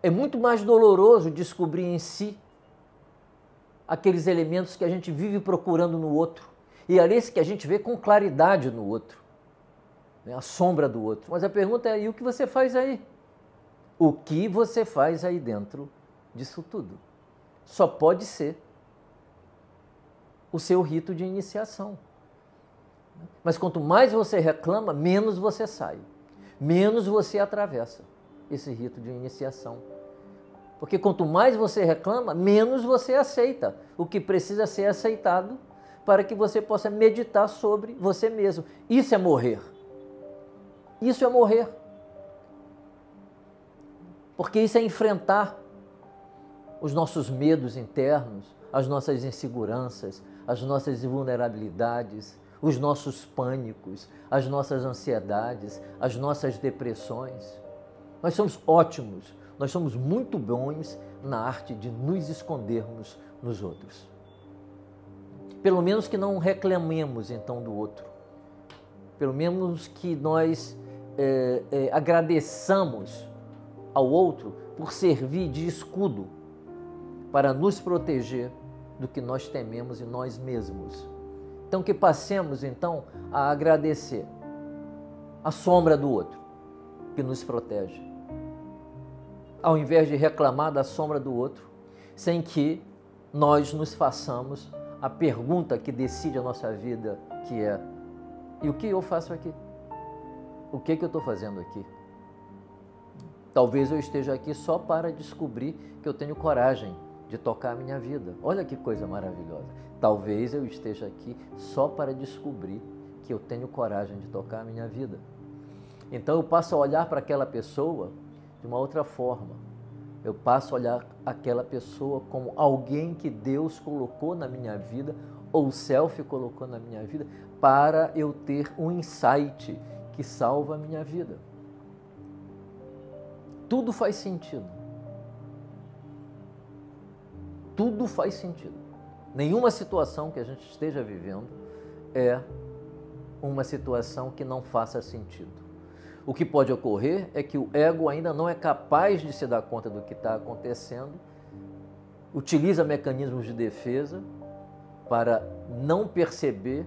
É muito mais doloroso descobrir em si aqueles elementos que a gente vive procurando no outro. E é esse que a gente vê com claridade no outro, né? A sombra do outro. Mas a pergunta é, e o que você faz aí? O que você faz aí dentro disso tudo? Só pode ser o seu rito de iniciação. Mas quanto mais você reclama, menos você sai. Menos você atravessa esse rito de iniciação. Porque quanto mais você reclama, menos você aceita o que precisa ser aceitado para que você possa meditar sobre você mesmo. Isso é morrer. Isso é morrer. Porque isso é enfrentar os nossos medos internos, as nossas inseguranças, as nossas vulnerabilidades, os nossos pânicos, as nossas ansiedades, as nossas depressões. Nós somos ótimos, nós somos muito bons na arte de nos escondermos nos outros. Pelo menos que não reclamemos então do outro. Pelo menos que nós agradeçamos ao outro por servir de escudo para nos proteger do que nós tememos em nós mesmos. Então que passemos então a agradecer a sombra do outro que nos protege, ao invés de reclamar da sombra do outro, sem que nós nos façamos a pergunta que decide a nossa vida, que é: e o que eu faço aqui? O que eu estou fazendo aqui? Talvez eu esteja aqui só para descobrir que eu tenho coragem de tocar a minha vida. Olha que coisa maravilhosa. Talvez eu esteja aqui só para descobrir que eu tenho coragem de tocar a minha vida. Então eu passo a olhar para aquela pessoa de uma outra forma. Eu passo a olhar aquela pessoa como alguém que Deus colocou na minha vida, ou o Self colocou na minha vida, para eu ter um insight que salva a minha vida. Tudo faz sentido. Tudo faz sentido. Nenhuma situação que a gente esteja vivendo é uma situação que não faça sentido. O que pode ocorrer é que o ego ainda não é capaz de se dar conta do que está acontecendo, utiliza mecanismos de defesa para não perceber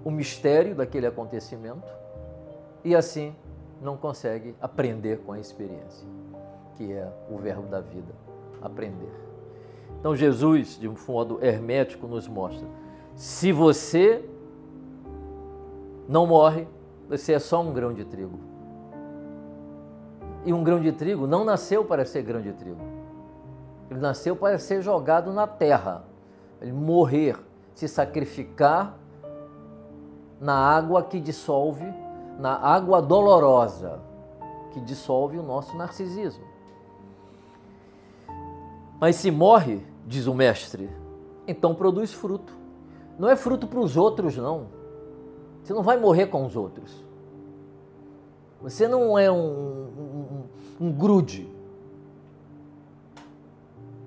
o mistério daquele acontecimento e assim não consegue aprender com a experiência, que é o verbo da vida, aprender. Então Jesus, de um modo hermético, nos mostra: se você não morre, você é só um grão de trigo. E um grão de trigo não nasceu para ser grão de trigo. Ele nasceu para ser jogado na terra. Ele morrer, se sacrificar na água que dissolve, na água dolorosa que dissolve o nosso narcisismo. Mas se morre, diz o mestre, então produz fruto. Não é fruto para os outros, não. Você não vai morrer com os outros. Você não é um grude,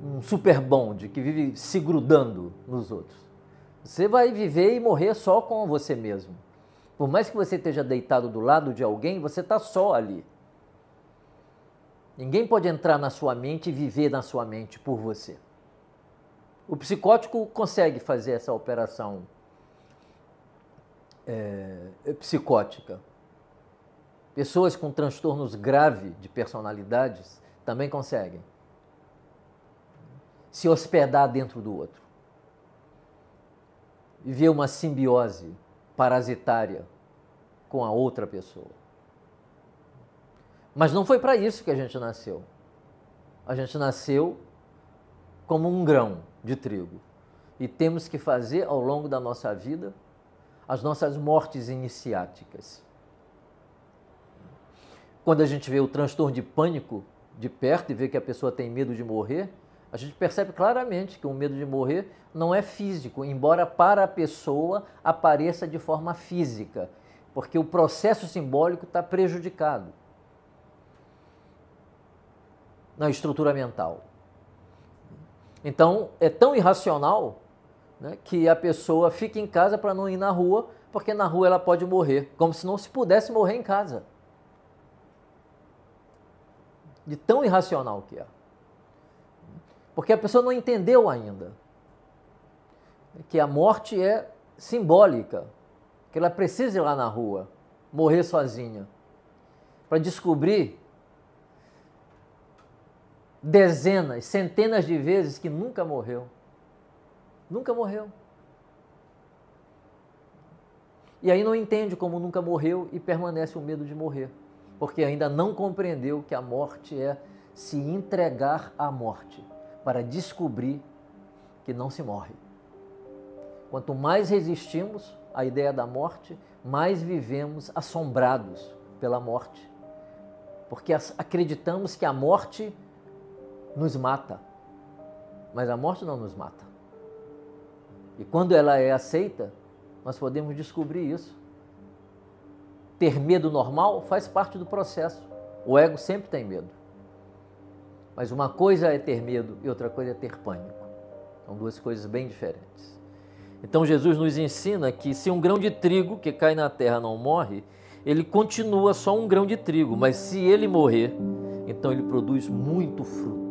um super bonde que vive se grudando nos outros. Você vai viver e morrer só com você mesmo. Por mais que você esteja deitado do lado de alguém, você está só ali. Ninguém pode entrar na sua mente e viver na sua mente por você. O psicótico consegue fazer essa operação psicótica. Pessoas com transtornos graves de personalidades também conseguem se hospedar dentro do outro. Viver uma simbiose parasitária com a outra pessoa. Mas não foi para isso que a gente nasceu. A gente nasceu como um grão de trigo. E temos que fazer ao longo da nossa vida as nossas mortes iniciáticas. Quando a gente vê o transtorno de pânico de perto e vê que a pessoa tem medo de morrer, a gente percebe claramente que o medo de morrer não é físico, embora para a pessoa apareça de forma física, porque o processo simbólico está prejudicado na estrutura mental. Então, é tão irracional, né, que a pessoa fica em casa para não ir na rua, porque na rua ela pode morrer, como se não se pudesse morrer em casa. de tão irracional que é. Porque a pessoa não entendeu ainda que a morte é simbólica, que ela precisa ir lá na rua, morrer sozinha, para descobrir dezenas, centenas de vezes que nunca morreu. Nunca morreu. E aí não entende como nunca morreu e permanece o medo de morrer, porque ainda não compreendeu que a morte é se entregar à morte, para descobrir que não se morre. Quanto mais resistimos à ideia da morte, mais vivemos assombrados pela morte, porque acreditamos que a morte nos mata, mas a morte não nos mata. E quando ela é aceita, nós podemos descobrir isso. Ter medo normal faz parte do processo. O ego sempre tem medo. Mas uma coisa é ter medo e outra coisa é ter pânico. São duas coisas bem diferentes. Então Jesus nos ensina que se um grão de trigo que cai na terra não morre, ele continua só um grão de trigo, mas se ele morrer, então ele produz muito fruto.